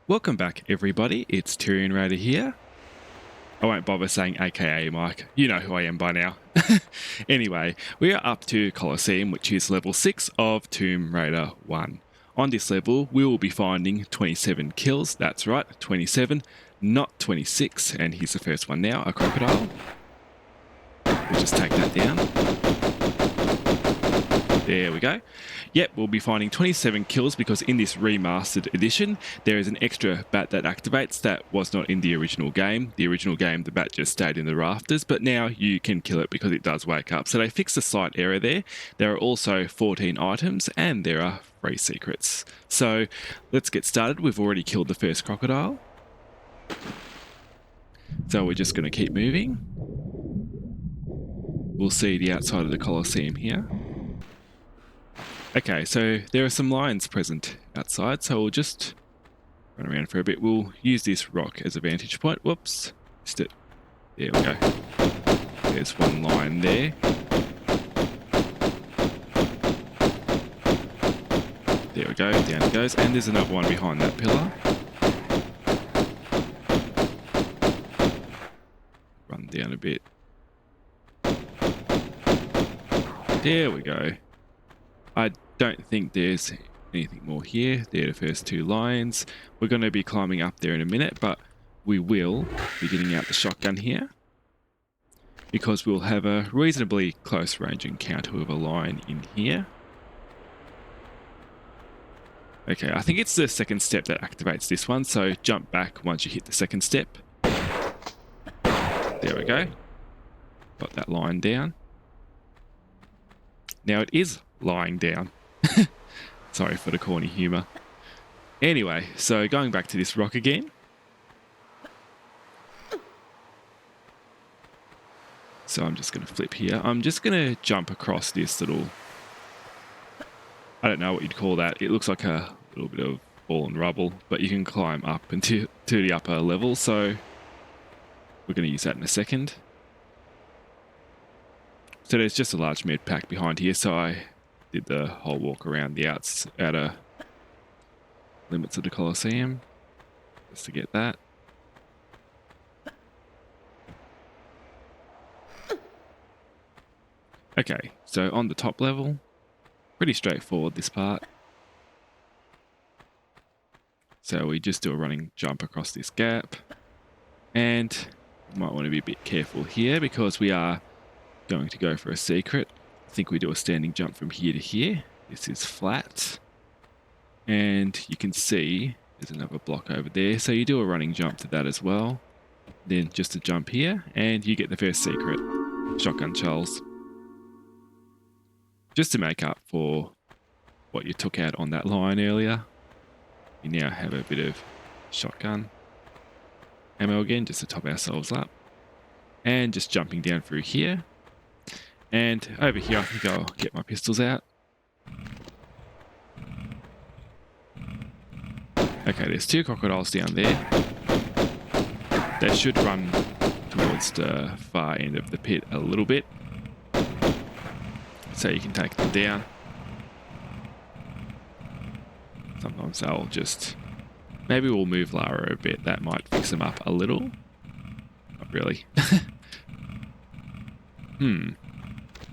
Welcome back, everybody. It's Tyrion Raider here. I won't bother saying AKA Mike. You know who I am by now. Anyway, we are up to Colosseum, which is level 6 of Tomb Raider 1. On this level, we will be finding 27 kills. That's right, 27, not 26. And here's the first one now, a crocodile. We'll just take that down. There we go. Yep, we'll be finding 27 kills because in this remastered edition, there is an extra bat that activates that was not in the original game. The original game, the bat just stayed in the rafters, but now you can kill it because it does wake up. So they fixed a slight error there. There are also 14 items and there are 3 secrets. So let's get started. We've already killed the first crocodile. So we're just going to keep moving. We'll see the outside of the Colosseum here. Okay, so there are some lions present outside, so we'll just run around for a bit. We'll use this rock as a vantage point. Whoops, missed it. There we go. There's one lion there. There we go, down it goes. And there's another one behind that pillar. Run down a bit. There we go. I don't think there's anything more here. They're the first 2 lions. We're going to be climbing up there in a minute, but we will be getting out the shotgun here because we'll have a reasonably close range encounter with a lion in here. Okay, I think it's the second step that activates this one, so jump back once you hit the second step. There we go. Got that lion down. Now it is lying down. Sorry for the corny humour. Anyway, so going back to this rock again. So I'm just going to flip here. I'm just going to jump across this little... I don't know what you'd call that. It looks like a little bit of fallen rubble, but you can climb up into the upper level. So we're going to use that in a second. So there's just a large med pack behind here, so I did the whole walk around the outer limits of the Colosseum just to get that. Okay, so on the top level, pretty straightforward this part. So we just do a running jump across this gap, and you might want to be a bit careful here because we are going to go for a secret. I think we do a standing jump from here to here. This is flat. And you can see there's another block over there. So you do a running jump to that as well. Then just a jump here and you get the first secret. Shotgun shells. Just to make up for what you took out on that line earlier. We now have a bit of shotgun ammo again just to top ourselves up. And just jumping down through here. And over here, I think I'll get my pistols out. Okay, there's 2 crocodiles down there. They should run towards the far end of the pit a little bit. So you can take them down. Sometimes I'll just... Maybe we'll move Lara a bit. That might fix them up a little. Not really.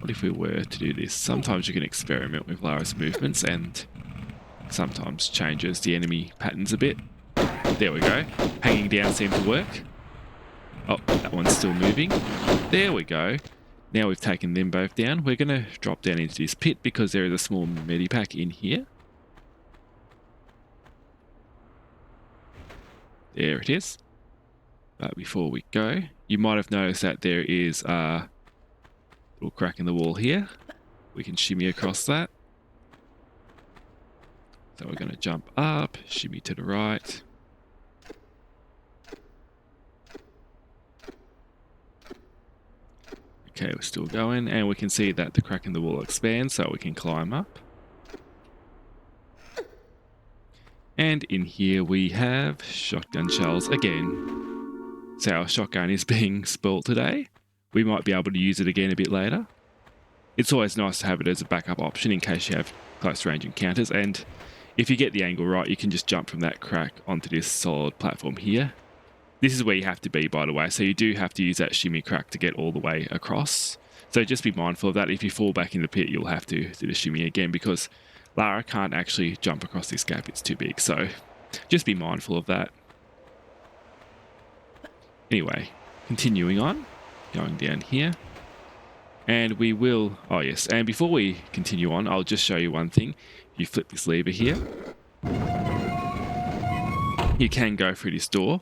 What if we were to do this? Sometimes you can experiment with Lara's movements and sometimes changes the enemy patterns a bit. There we go. Hanging down seemed to work. Oh, that one's still moving. There we go. Now we've taken them both down. We're going to drop down into this pit because there is a small medipack in here. There it is. But before we go, you might have noticed that there is a little crack in the wall here. We can shimmy across that. So we're going to jump up, shimmy to the right. Okay, we're still going, and we can see that the crack in the wall expands, so we can climb up. And in here we have shotgun shells again. So our shotgun is being spoilt today. We might be able to use it again a bit later. It's always nice to have it as a backup option in case you have close range encounters, and If you get the angle right, you can just jump from that crack onto this solid platform here. This is where you have to be, by the way. So you do have to use that shimmy crack to get all the way across. So just be mindful of that. If you fall back in the pit, you'll have to do the shimmy again because Lara can't actually jump across this gap. It's too big. So just be mindful of that. Anyway, continuing on, going down here. And we will, oh yes, and before we continue on, I'll just show you one thing. You flip this lever here. You can go through this door,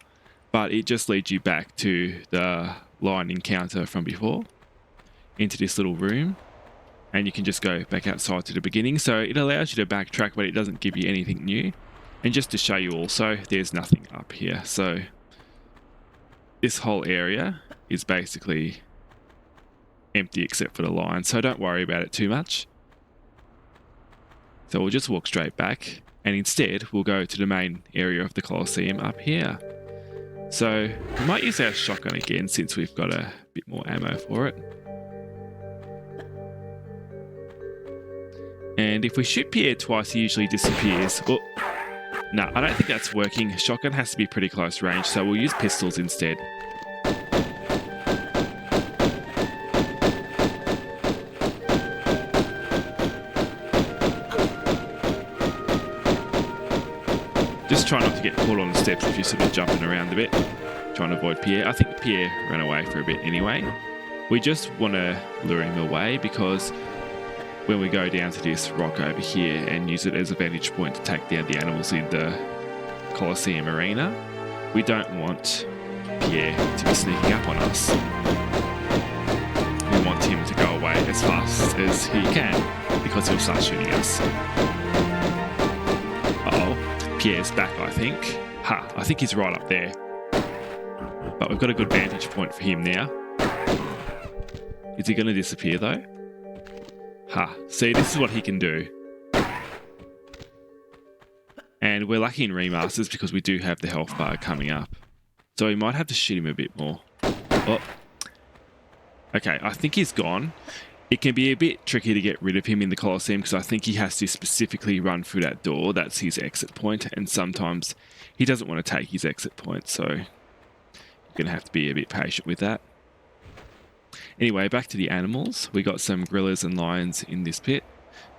but it just leads you back to the lion encounter from before, into this little room, and you can just go back outside to the beginning. So it allows you to backtrack, but it doesn't give you anything new. And just to show you also, there's nothing up here. So this whole area is basically empty except for the lion, so don't worry about it too much. So we'll just walk straight back, and instead we'll go to the main area of the Colosseum up here. So we might use our shotgun again since we've got a bit more ammo for it. And if we shoot Pierre twice, he usually disappears. Oh, no, I don't think that's working. Shotgun has to be pretty close range, so we'll use pistols instead. Just try not to get caught on the steps if you're sort of jumping around a bit, trying to avoid Pierre. I think Pierre ran away for a bit anyway. We just want to lure him away because when we go down to this rock over here and use it as a vantage point to take down the animals in the Colosseum arena, we don't want Pierre to be sneaking up on us. We want him to go away as fast as he can because he'll start shooting us. Pierre's back, I think. I think he's right up there. But we've got a good vantage point for him now. Is he going to disappear though? See, this is what he can do. And we're lucky in remasters because we do have the health bar coming up. So we might have to shoot him a bit more. Oh. Okay, I think he's gone. It can be a bit tricky to get rid of him in the Colosseum because I think he has to specifically run through that door. That's his exit point, and sometimes he doesn't want to take his exit point, so you're going to have to be a bit patient with that. Anyway, back to the animals. We got some gorillas and lions in this pit.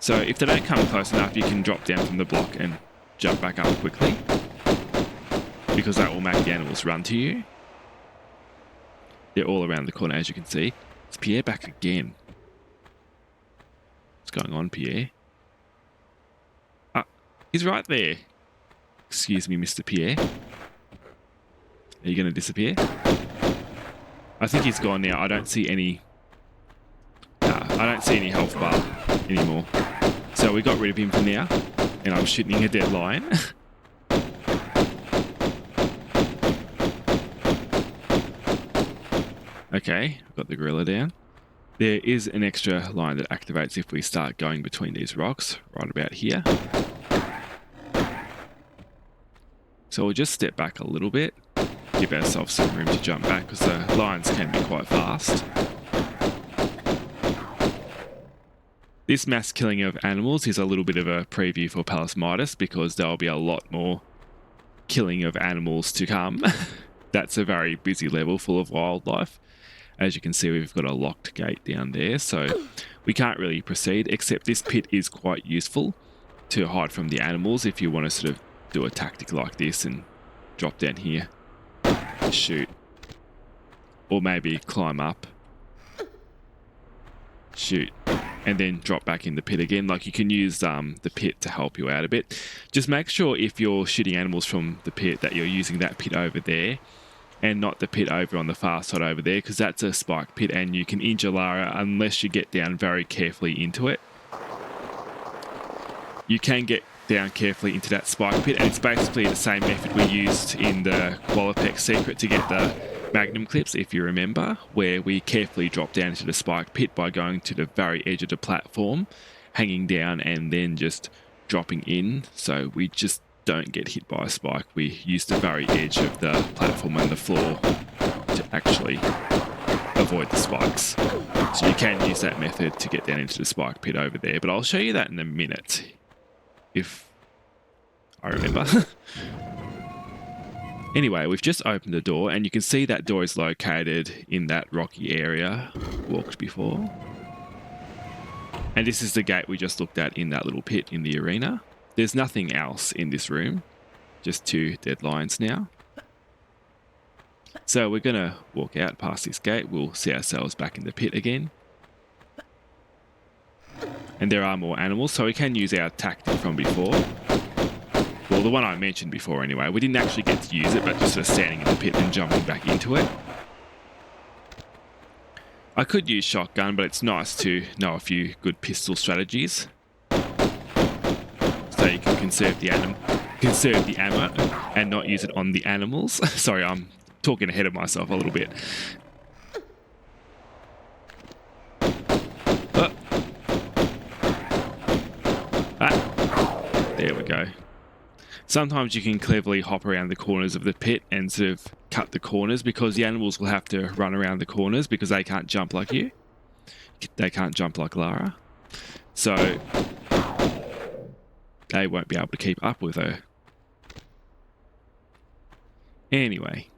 So if they don't come close enough, you can drop down from the block and jump back up quickly because that will make the animals run to you. They're all around the corner, as you can see. It's Pierre back again. What's going on, Pierre? He's right there. Excuse me, Mr. Pierre. Are you going to disappear? I think he's gone now. I don't see any... I don't see any health bar anymore. So we got rid of him for now. And I'm shooting a dead lion. Okay, got the gorilla down. There is an extra line that activates if we start going between these rocks, right about here. So we'll just step back a little bit, give ourselves some room to jump back because the lions can be quite fast. This mass killing of animals is a little bit of a preview for Palace Midas because there'll be a lot more killing of animals to come. That's a very busy level full of wildlife. As you can see, we've got a locked gate down there, so we can't really proceed, except this pit is quite useful to hide from the animals if you want to sort of do a tactic like this and drop down here, shoot, or maybe climb up, shoot, and then drop back in the pit again. Like, you can use the pit to help you out a bit. Just make sure if you're shooting animals from the pit that you're using that pit over there and not the pit over on the far side over there, because that's a spike pit and you can injure Lara unless you get down very carefully into it. You can get down carefully into that spike pit, and it's basically the same method we used in the Qualipex secret to get the Magnum clips, if you remember, where we carefully drop down into the spike pit by going to the very edge of the platform, hanging down and then just dropping in, so we just don't get hit by a spike. We use the very edge of the platform and the floor to actually avoid the spikes. So you can use that method to get down into the spike pit over there, but I'll show you that in a minute if I remember. Anyway, we've just opened the door, and you can see that door is located in that rocky area walked before. And this is the gate we just looked at in that little pit in the arena. There's nothing else in this room, just 2 dead lions now. So we're going to walk out past this gate. We'll see ourselves back in the pit again. And there are more animals, so we can use our tactic from before. Well, the one I mentioned before anyway. We didn't actually get to use it, but just sort of standing in the pit and jumping back into it. I could use shotgun, but it's nice to know a few good pistol strategies. So you can conserve the ammo and not use it on the animals. Sorry, I'm talking ahead of myself a little bit. Oh. There we go. Sometimes you can cleverly hop around the corners of the pit and sort of cut the corners, because the animals will have to run around the corners because they can't jump like you. They can't jump like Lara. So they won't be able to keep up with her. Anyway,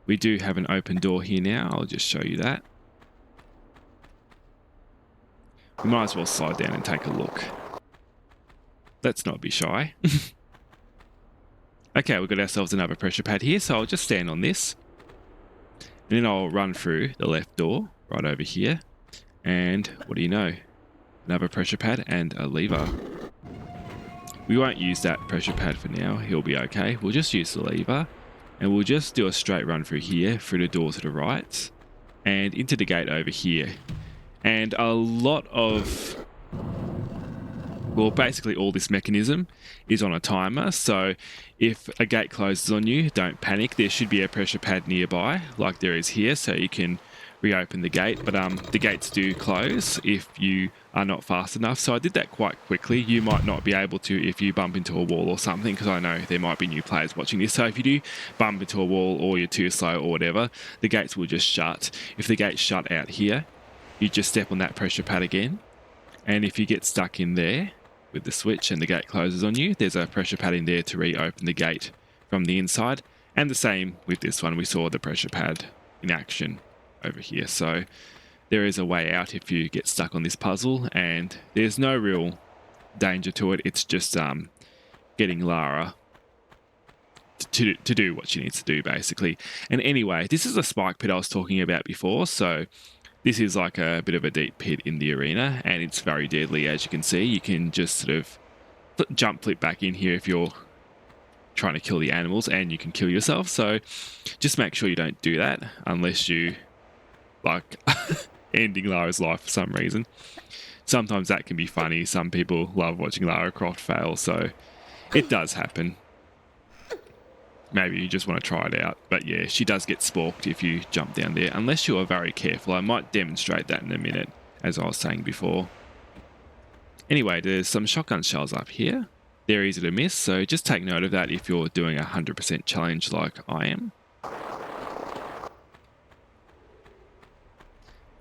we do have an open door here now. I'll just show you that. We might as well slide down and take a look. Let's not be shy. Okay, we've got ourselves another pressure pad here, so I'll just stand on this. And then I'll run through the left door, right over here. And what do you know? Another pressure pad and a lever. We won't use that pressure pad for now, he'll be okay. We'll just use the lever, and we'll just do a straight run through here, through the door to the right, and into the gate over here. And a lot of... well, basically all this mechanism is on a timer, so if a gate closes on you, don't panic. There should be a pressure pad nearby, like there is here, so you can reopen the gate, but the gates do close if you are not fast enough. So I did that quite quickly. You might not be able to if you bump into a wall or something, because I know there might be new players watching this. So if you do bump into a wall or you're too slow or whatever, the gates will just shut. If the gates shut out here, you just step on that pressure pad again, and if you get stuck in there with the switch and the gate closes on you, there's a pressure pad in there to reopen the gate from the inside. And the same with this one, we saw the pressure pad in action over here. So there is a way out if you get stuck on this puzzle, and there's no real danger to it. It's just getting Lara to do what she needs to do, basically. And anyway, this is a spike pit I was talking about before, so this is like a bit of a deep pit in the arena, and it's very deadly, as you can see. You can just sort of jump flip back in here if you're trying to kill the animals, and you can kill yourself. So just make sure you don't do that unless you like ending Lara's life for some reason. Sometimes that can be funny. Some people love watching Lara Croft fail, so it does happen. Maybe you just want to try it out. But yeah, she does get sporked if you jump down there, unless you are very careful. I might demonstrate that in a minute, as I was saying before. Anyway, there's some shotgun shells up here. They're easy to miss, so just take note of that if you're doing a 100% challenge like I am.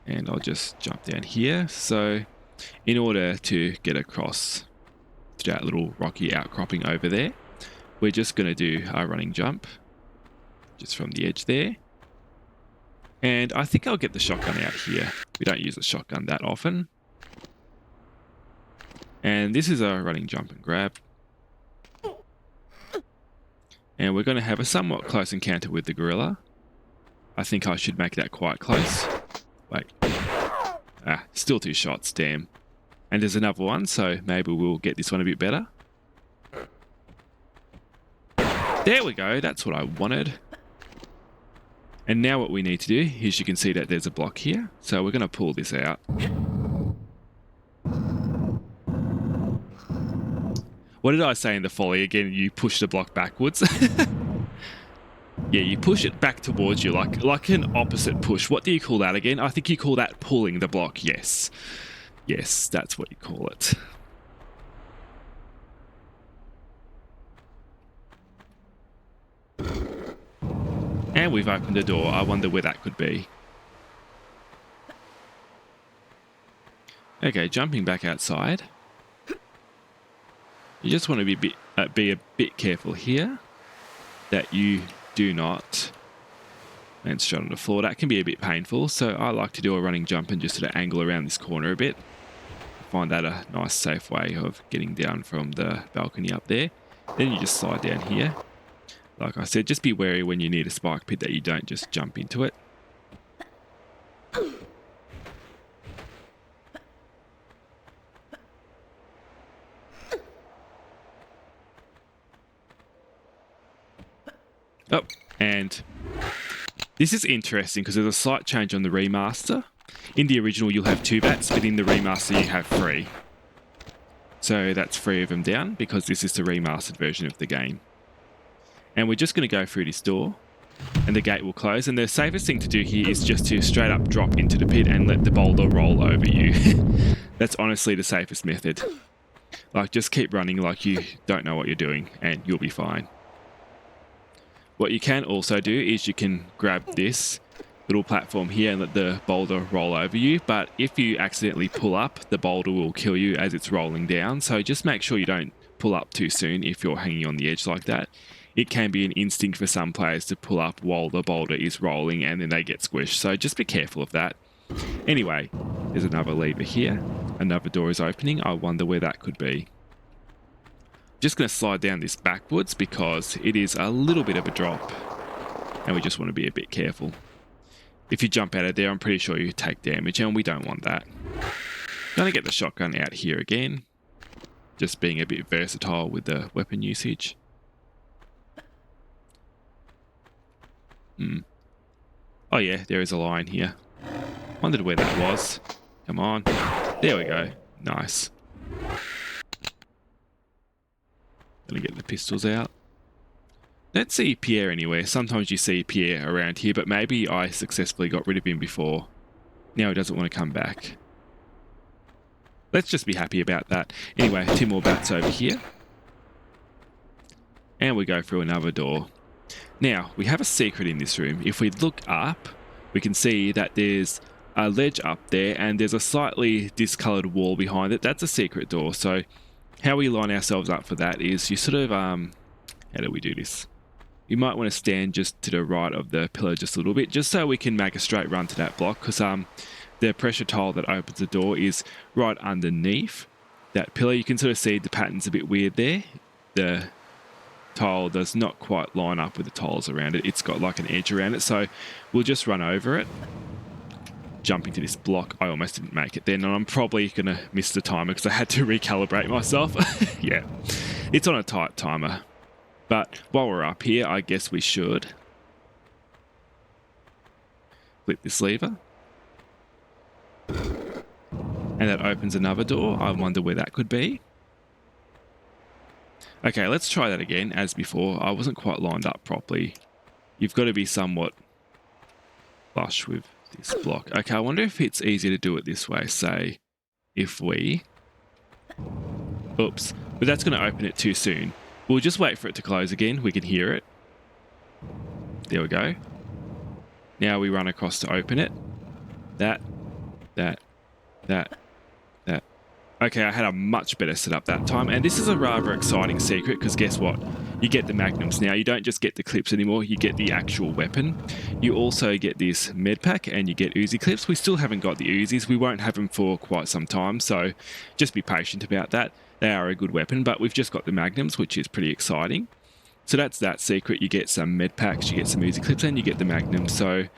And I'll just jump down here. So in order to get across to that little rocky outcropping over there, we're just going to do a running jump just from the edge there. And I think I'll get the shotgun out here. We don't use the shotgun that often. And this is a running jump and grab. And we're going to have a somewhat close encounter with the gorilla. I think I should make that quite close. Wait. Still 2 shots, damn. And there's another one, so maybe we'll get this one a bit better. There we go, that's what I wanted. And now what we need to do is, you can see that there's a block here. So we're going to pull this out. What did I say in the folly again? You push the block backwards. Yeah, you push it back towards you like an opposite push. What do you call that again? I think you call that pulling the block. Yes. Yes, that's what you call it. And we've opened the door. I wonder where that could be. Okay, jumping back outside. You just want to be a bit careful here that you do not land straight on the floor. That can be a bit painful, so I like to do a running jump and just sort of angle around this corner a bit. I find that a nice safe way of getting down from the balcony up there. Then you just slide down here. Like I said, just be wary when you need a spike pit that you don't just jump into it. Oh, and this is interesting because there's a slight change on the remaster. In the original, you'll have 2 bats, but in the remaster, you have 3. So that's 3 of them down because this is the remastered version of the game. And we're just going to go through this door and the gate will close. And the safest thing to do here is just to straight up drop into the pit and let the boulder roll over you. That's honestly the safest method. Like, just keep running like you don't know what you're doing and you'll be fine. What you can also do is you can grab this little platform here and let the boulder roll over you. But if you accidentally pull up, the boulder will kill you as it's rolling down. So just make sure you don't pull up too soon if you're hanging on the edge like that. It can be an instinct for some players to pull up while the boulder is rolling and then they get squished. So just be careful of that. Anyway, there's another lever here. Another door is opening. I wonder where that could be. Just going to slide down this backwards because it is a little bit of a drop and we just want to be a bit careful. If you jump out of there, I'm pretty sure you take damage and we don't want that. Going to get the shotgun out here again. Just being a bit versatile with the weapon usage. Oh yeah, there is a line here. Wondered where that was. Come on. There we go. Nice. Gonna get the pistols out. Don't see Pierre anywhere. Sometimes you see Pierre around here, but maybe I successfully got rid of him before. Now he doesn't want to come back. Let's just be happy about that. Anyway, 2 more bats over here. And we go through another door. Now, we have a secret in this room. If we look up, we can see that there's a ledge up there and there's a slightly discoloured wall behind it. That's a secret door. So how we line ourselves up for that is you sort of, how do we do this? You might want to stand just to the right of the pillar just a little bit, just so we can make a straight run to that block, because the pressure tile that opens the door is right underneath that pillar. You can sort of see the pattern's a bit weird there. The tile does not quite line up with the tiles around it. It's got like an edge around it, so we'll just run over it. Jump into this block. I almost didn't make it then, and I'm probably going to miss the timer because I had to recalibrate myself. Yeah, it's on a tight timer. But while we're up here, I guess we should flip this lever. And that opens another door. I wonder where that could be. Okay, let's try that again. As before, I wasn't quite lined up properly. You've got to be somewhat flush with this block. Okay, I wonder if it's easier to do it this way. Say, if we... Oops. But that's going to open it too soon. We'll just wait for it to close again. We can hear it. There we go. Now we run across to open it. That. Okay, I had a much better setup that time. And this is a rather exciting secret because guess what? You get the Magnums. Now, you don't just get the clips anymore. You get the actual weapon. You also get this med pack and you get Uzi clips. We still haven't got the Uzis. We won't have them for quite some time. So just be patient about that. They are a good weapon, but we've just got the Magnums, which is pretty exciting. So that's that secret. You get some med packs, you get some Uzi clips, and you get the Magnum. So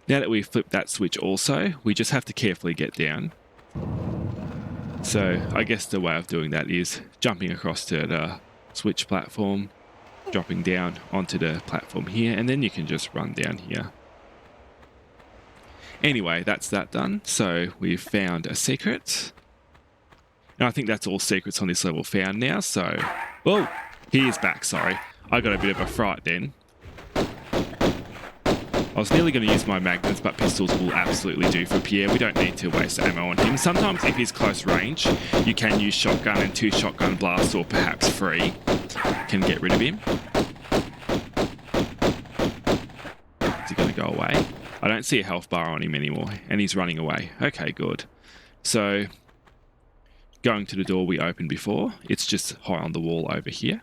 now that we've flipped that switch also, we just have to carefully get down. So I guess the way of doing that is jumping across to the switch platform, dropping down onto the platform here, and then you can just run down here. Anyway, that's that done. So we've found a secret. And I think that's all secrets on this level found now. So, oh, he is back, sorry. I got a bit of a fright then. I was nearly going to use my Magnums, but pistols will absolutely do for Pierre. We don't need to waste ammo on him. Sometimes if he's close range, you can use shotgun and 2 shotgun blasts, or perhaps 3. Can get rid of him. Is he going to go away? I don't see a health bar on him anymore, and he's running away. Okay, good. So going to the door we opened before. It's just high on the wall over here.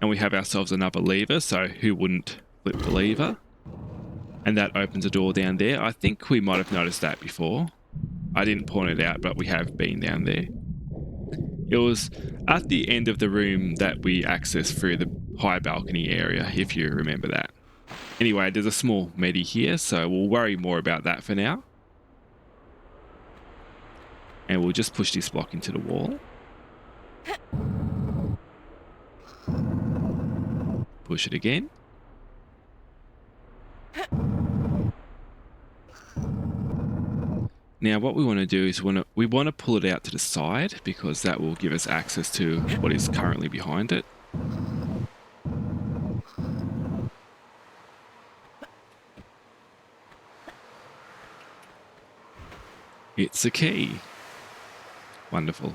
And we have ourselves another lever, so who wouldn't flip the lever? And that opens a door down there. I think we might have noticed that before. I didn't point it out, but we have been down there. It was at the end of the room that we accessed through the high balcony area, if you remember that. Anyway, there's a small medi here, so we'll worry more about that for now. And we'll just push this block into the wall. Push it again. Now what we want to do is we want to pull it out to the side, because that will give us access to what is currently behind it. It's a key. Wonderful.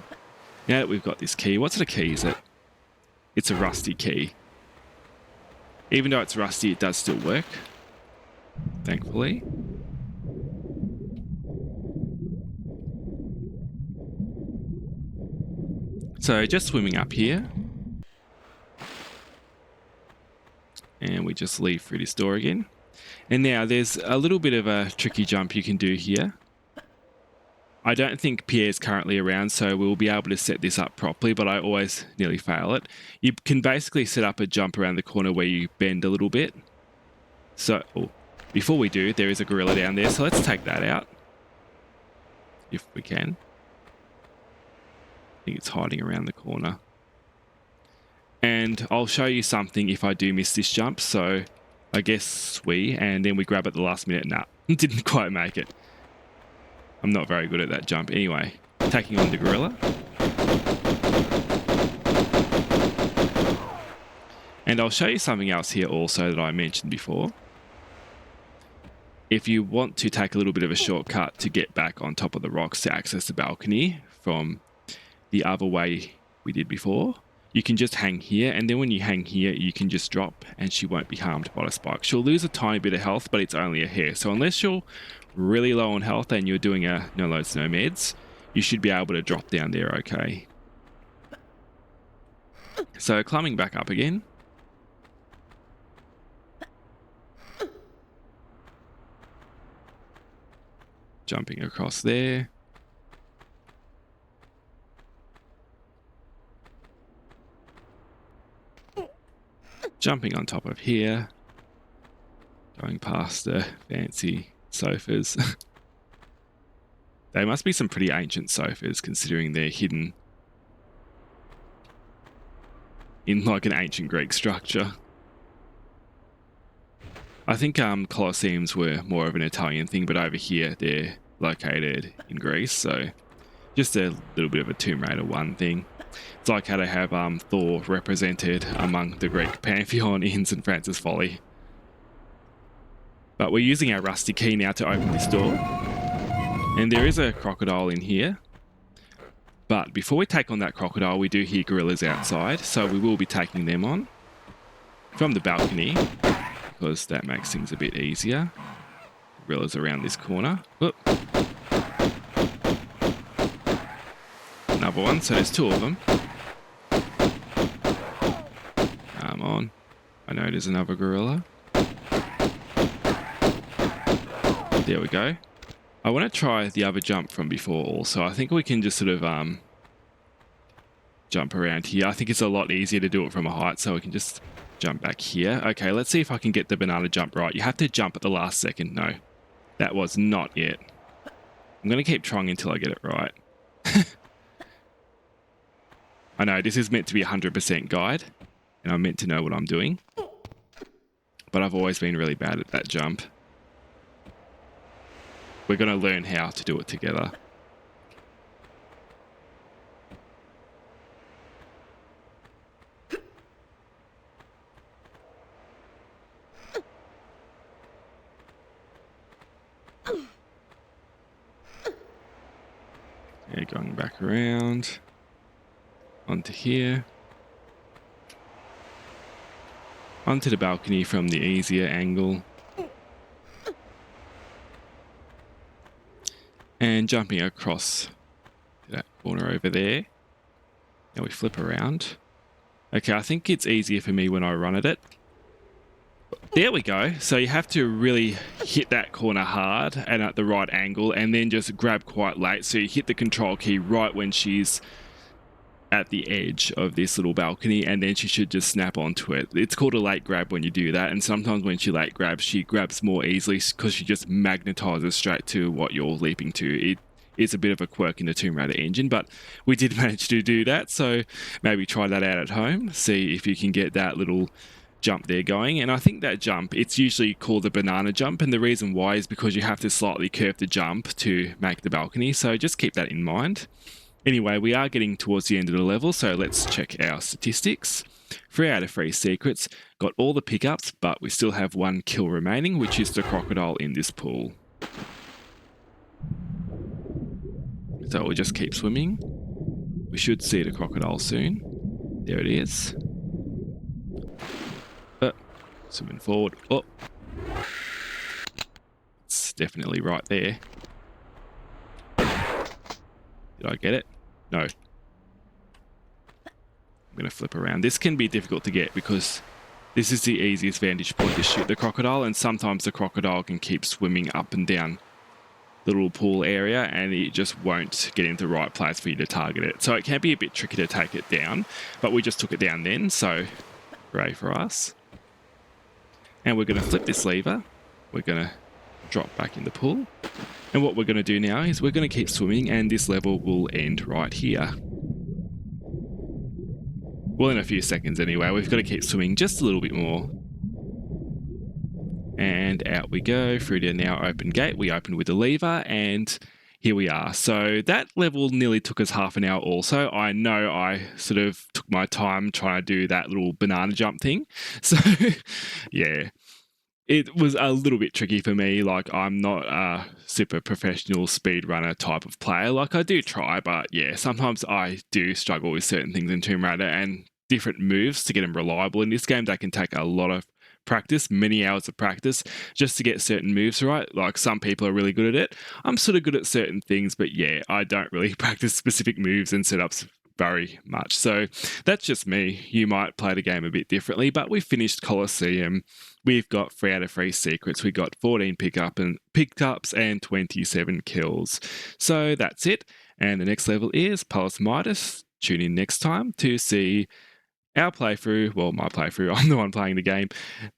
Now that we've got this key, what sort of key is it? It's a rusty key. Even though it's rusty, it does still work, thankfully. So just swimming up here. And we just leave through this door again. And now there's a little bit of a tricky jump you can do here. I don't think Pierre's currently around, so we'll be able to set this up properly, but I always nearly fail it. You can basically set up a jump around the corner where you bend a little bit. So, before we do, there is a gorilla down there, so let's take that out. If we can. I think it's hiding around the corner. And I'll show you something if I do miss this jump, so I guess and then we grab at the last minute. Nah, didn't quite make it. I'm not very good at that jump. Anyway, taking on the gorilla. And I'll show you something else here also that I mentioned before. If you want to take a little bit of a shortcut to get back on top of the rocks to access the balcony from the other way we did before, you can just hang here, and then when you hang here, you can just drop and she won't be harmed by the spike. She'll lose a tiny bit of health, but it's only a hair. So unless you're really low on health and you're doing a no loads, no meds, you should be able to drop down there okay. So climbing back up again. Jumping across there. Jumping on top of here. Going past the fancy sofas. They must be some pretty ancient sofas considering they're hidden in like an ancient Greek structure. I think Colosseums were more of an Italian thing, but over here they're located in Greece, so just a little bit of a Tomb Raider 1 thing. It's like how they have Thor represented among the Greek pantheon in St. Francis Folly. But we're using our rusty key now to open this door. And there is a crocodile in here. But before we take on that crocodile, we do hear gorillas outside, so we will be taking them on from the balcony, because that makes things a bit easier. Gorillas around this corner. Whoop. Another one, so there's two of them. Come on. I know there's another gorilla. There we go. I want to try the other jump from before also. I think we can just sort of jump around here. I think it's a lot easier to do it from a height, so we can just jump back here. Okay, let's see if I can get the banana jump right. You have to jump at the last second. No, that was not it. I'm going to keep trying until I get it right. I know this is meant to be a 100% guide, and I'm meant to know what I'm doing, but I've always been really bad at that jump. We're going to learn how to do it together. Yeah, going back around onto here, onto the balcony from the easier angle. And jumping across to that corner over there. Now we flip around. Okay, I think it's easier for me when I run at it. There we go. So you have to really hit that corner hard and at the right angle, and then just grab quite late. So you hit the control key right when she's at the edge of this little balcony, and then she should just snap onto it. It's called a late grab when you do that, and sometimes when she late grabs, she grabs more easily because she just magnetizes straight to what you're leaping to. It is a bit of a quirk in the Tomb Raider engine, but we did manage to do that, so maybe try that out at home, see if you can get that little jump there going. And I think that jump, it's usually called the banana jump, and the reason why is because you have to slightly curve the jump to make the balcony, so just keep that in mind. Anyway, we are getting towards the end of the level, so let's check our statistics. 3 out of 3 secrets, got all the pickups, but we still have 1 kill remaining, which is the crocodile in this pool. So we'll just keep swimming. We should see the crocodile soon. There it is. Swimming forward. Oh, it's definitely right there. Did I get it? No. I'm going to flip around. This can be difficult to get because this is the easiest vantage point to shoot the crocodile, and sometimes the crocodile can keep swimming up and down the little pool area and it just won't get into the right place for you to target it. So it can be a bit tricky to take it down, but we just took it down then, so hooray for us. And we're going to flip this lever. We're going to drop back in the pool. And what we're going to do now is we're going to keep swimming, and this level will end right here. Well, in a few seconds anyway. We've got to keep swimming just a little bit more. And out we go through the now open gate. We open with the lever, and here we are. So that level nearly took us half an hour also. I know I sort of took my time trying to do that little banana jump thing. So yeah, it was a little bit tricky for me. Like, I'm not a super professional speedrunner type of player. Like, I do try, but yeah, sometimes I do struggle with certain things in Tomb Raider, and different moves to get them reliable in this game, they can take a lot of practice, many hours of practice, just to get certain moves right. Like, some people are really good at it. I'm sort of good at certain things, but yeah, I don't really practice specific moves and setups very much. So that's just me. You might play the game a bit differently, but we finished Colosseum. We've got 3 out of 3 secrets. We got 14 pickups and 27 kills. So that's it. And the next level is Palace Midas. Tune in next time to see our playthrough, well, my playthrough, I'm the one playing the game,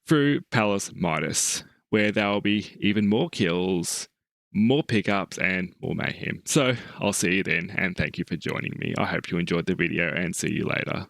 through Palace Midas, where there will be even more kills, more pickups, and more mayhem. So I'll see you then, and thank you for joining me. I hope you enjoyed the video, and see you later.